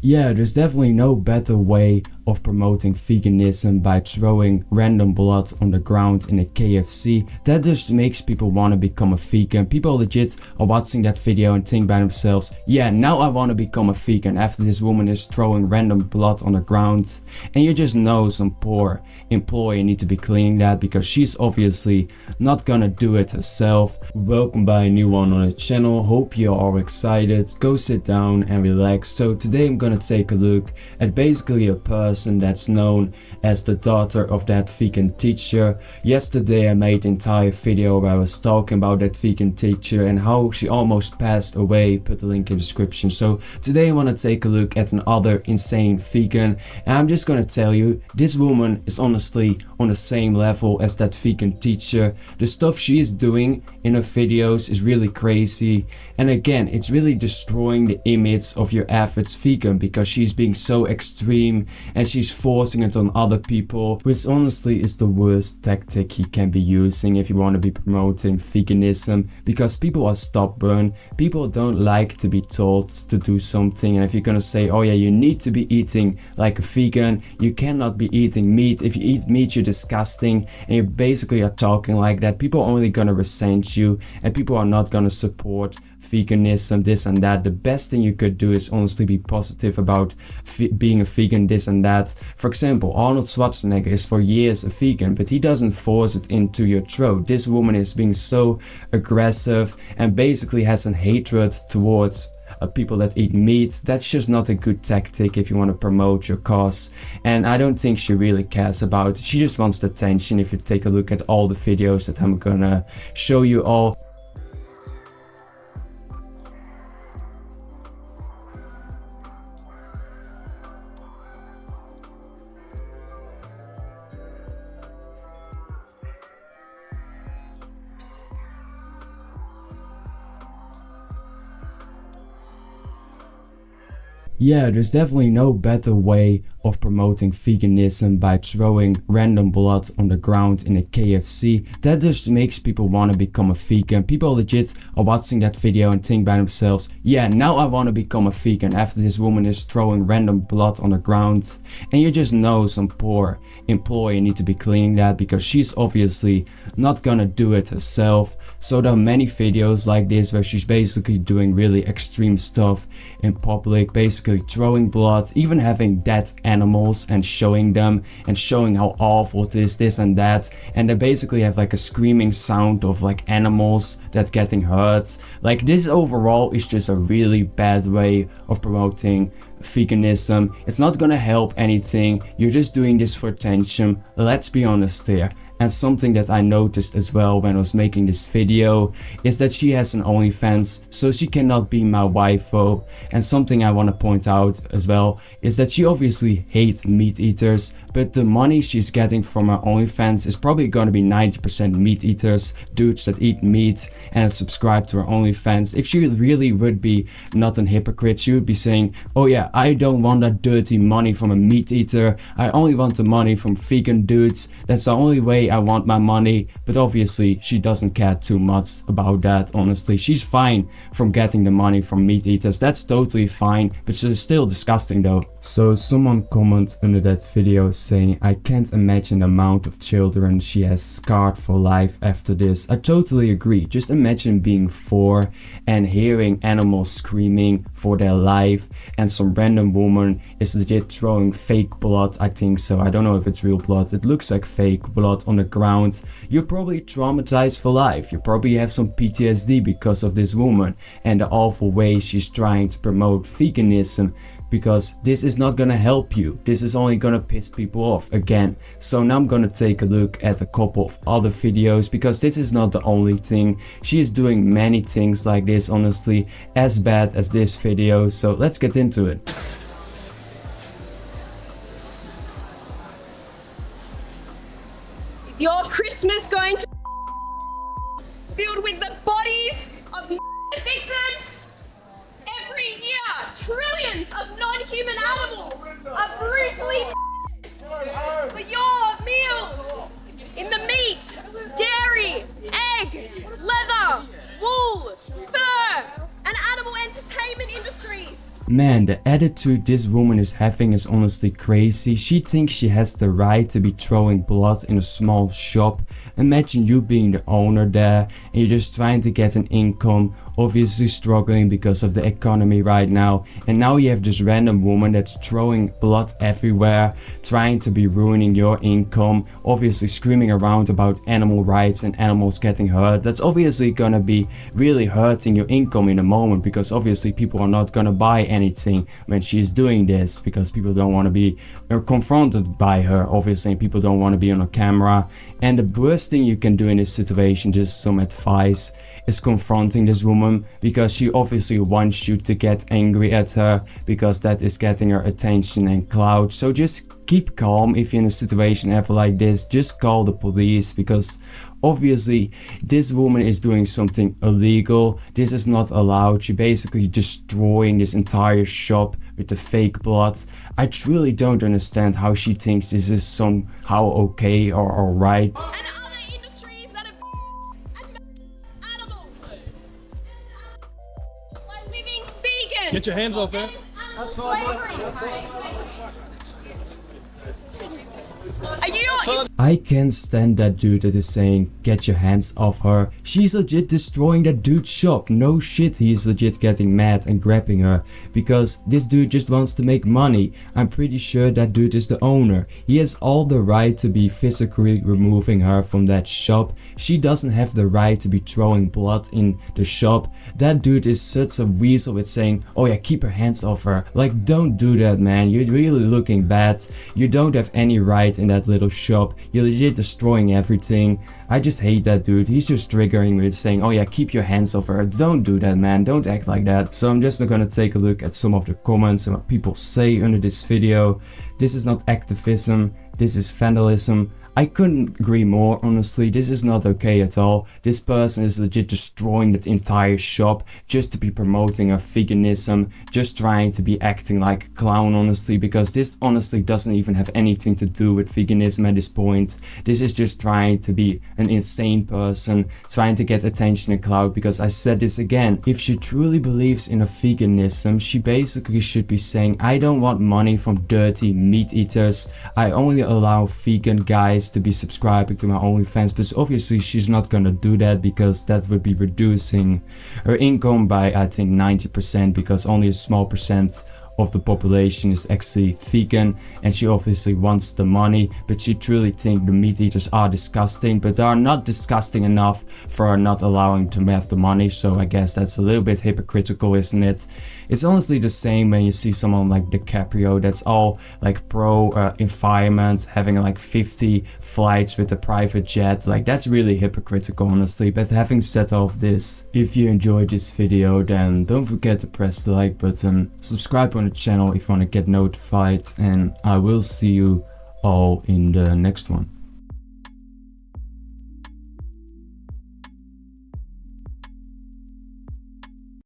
Yeah, there's definitely no better way of promoting veganism by throwing random blood on the ground in a KFC. That just makes people want to become a vegan. People legit are watching that video and think by themselves, yeah, now I want to become a vegan after this woman is throwing random blood on the ground. And you just know some poor employee need to be cleaning that because she's obviously not gonna do it herself. Welcome by a new one on the channel. Hope you're all excited. Go sit down and relax. So today I'm gonna take a look at basically a person that's known as the daughter of that vegan teacher. Yesterday I made an entire video where I was talking about that vegan teacher and how she almost passed away. Put the link in the description. So today I want to take a look at another insane vegan, and I'm just gonna tell you, this woman is honestly on the same level as that vegan teacher. The stuff she is doing in her videos is really crazy, and again, it's really destroying the image of your average vegan because she's being so extreme and she's forcing it on other people, which honestly is the worst tactic he can be using if you want to be promoting veganism, because people are stubborn. People don't like to be told to do something, and if you're gonna say, oh yeah, you need to be eating like a vegan, you cannot be eating meat. If you eat meat, you're disgusting, and you basically are talking like that, people are only gonna resent you and people are not gonna support veganism, this and that. The best thing you could do is honestly be positive about being a vegan, this and that. For example, Arnold Schwarzenegger is for years a vegan, but he doesn't force it into your throat. This woman is being so aggressive and basically has a hatred towards people that eat meat. That's just not a good tactic if you want to promote your cause, and I don't think she really cares about it. She just wants the attention. If you take a look at all the videos that I'm gonna show you all. Yeah, there's definitely no better way of promoting veganism by throwing random blood on the ground in a KFC. That just makes people want to become a vegan. People legit are watching that video and think by themselves, yeah, now I want to become a vegan after this woman is throwing random blood on the ground. And you just know some poor employee need to be cleaning that because she's obviously not gonna do it herself. So there are many videos like this where she's basically doing really extreme stuff in public, basically throwing blood, even having dead animals and showing them and showing how awful it is, this and that. And they basically have like a screaming sound of like animals that getting hurt. Like, this overall is just a really bad way of promoting veganism. It's not gonna help anything. You're just doing this for attention. Let's be honest here. And something that I noticed as well when I was making this video is that she has an OnlyFans, so she cannot be my waifu. And something I want to point out as well is that she obviously hates meat eaters, but the money she's getting from her OnlyFans is probably going to be 90% meat eaters, dudes that eat meat and subscribe to her OnlyFans. If she really would be not an hypocrite, she would be saying, oh yeah, I don't want that dirty money from a meat eater, I only want the money from vegan dudes. That's the only way I want my money. But obviously she doesn't care too much about that. Honestly, she's fine from getting the money from meat eaters. That's totally fine, but she's still disgusting though. So someone commented under that video saying, I can't imagine the amount of children she has scarred for life after this. I totally agree. Just imagine being 4 and hearing animals screaming for their life, and some random woman is legit throwing fake blood. I think so. I don't know if it's real blood. It looks like fake blood on the ground. You're probably traumatized for life. You probably have some PTSD because of this woman and the awful way she's trying to promote veganism, because this is not gonna help you. This is only gonna piss people off again. So now I'm gonna take a look at a couple of other videos, because this is not the only thing. She is doing many things like this, honestly, as bad as this video. So let's get into it. Is your Christmas going to filled with the bodies of victims? Every year, trillions of non-human animals are brutally for your meals in the meat, dairy, egg, leather, wool, fur, and animal entertainment industries. Man, the attitude this woman is having is honestly crazy. She thinks she has the right to be throwing blood in a small shop. Imagine you being the owner there and you're just trying to get an income, obviously struggling because of the economy right now, and now you have this random woman that's throwing blood everywhere, trying to be ruining your income, obviously screaming around about animal rights and animals getting hurt. That's obviously gonna be really hurting your income in a moment, because obviously people are not gonna buy anything when she's doing this, because people don't want to be confronted by her, obviously, and people don't want to be on a camera. And the worst thing you can do in this situation, just some advice, is confronting this woman, because she obviously wants you to get angry at her, because that is getting her attention and clout. So just keep calm. If you're in a situation ever like this, just call the police, because obviously this woman is doing something illegal. This is not allowed. She's basically destroying this entire shop with the fake blood. I truly don't understand how she thinks this is somehow okay or alright. And other industries that have animals by living vegan. Get your hands off it. Are you? I can't stand that dude that is saying get your hands off her. She's legit destroying that dude's shop. No shit, he is legit getting mad and grabbing her, because this dude just wants to make money. I'm pretty sure that dude is the owner. He has all the right to be physically removing her from that shop. She doesn't have the right to be throwing blood in the shop. That dude is such a weasel with saying, oh yeah, keep your hands off her. Like, don't do that, man. You're really looking bad. You don't have any right in that little shop. You're legit destroying everything. I just hate that dude. He's just triggering me with saying, oh yeah, keep your hands off her. Don't do that, man. Don't act like that. So I'm just gonna take a look at some of the comments and what people say under this video. This is not activism. This is vandalism. I couldn't agree more, honestly. This is not okay at all. This person is legit destroying that entire shop just to be promoting her veganism, just trying to be acting like a clown, honestly, because this honestly doesn't even have anything to do with veganism at this point. This is just trying to be an insane person, trying to get attention and clout, because I said this again, if she truly believes in a veganism, she basically should be saying, I don't want money from dirty meat eaters. I only allow vegan guys to be subscribing to my OnlyFans, but obviously she's not gonna do that, because that would be reducing her income by I think 90%, because only a small percent of the population is actually vegan, and she obviously wants the money, but she truly thinks the meat eaters are disgusting, but they are not disgusting enough for her not allowing to have the money. So I guess that's a little bit hypocritical, isn't it? It's honestly the same when you see someone like DiCaprio that's all like pro environment, having like 50 flights with a private jet. Like, that's really hypocritical, honestly. But having said all of this, if you enjoyed this video, then don't forget to press the like button, subscribe on the channel if you want to get notified, and I will see you all in the next one.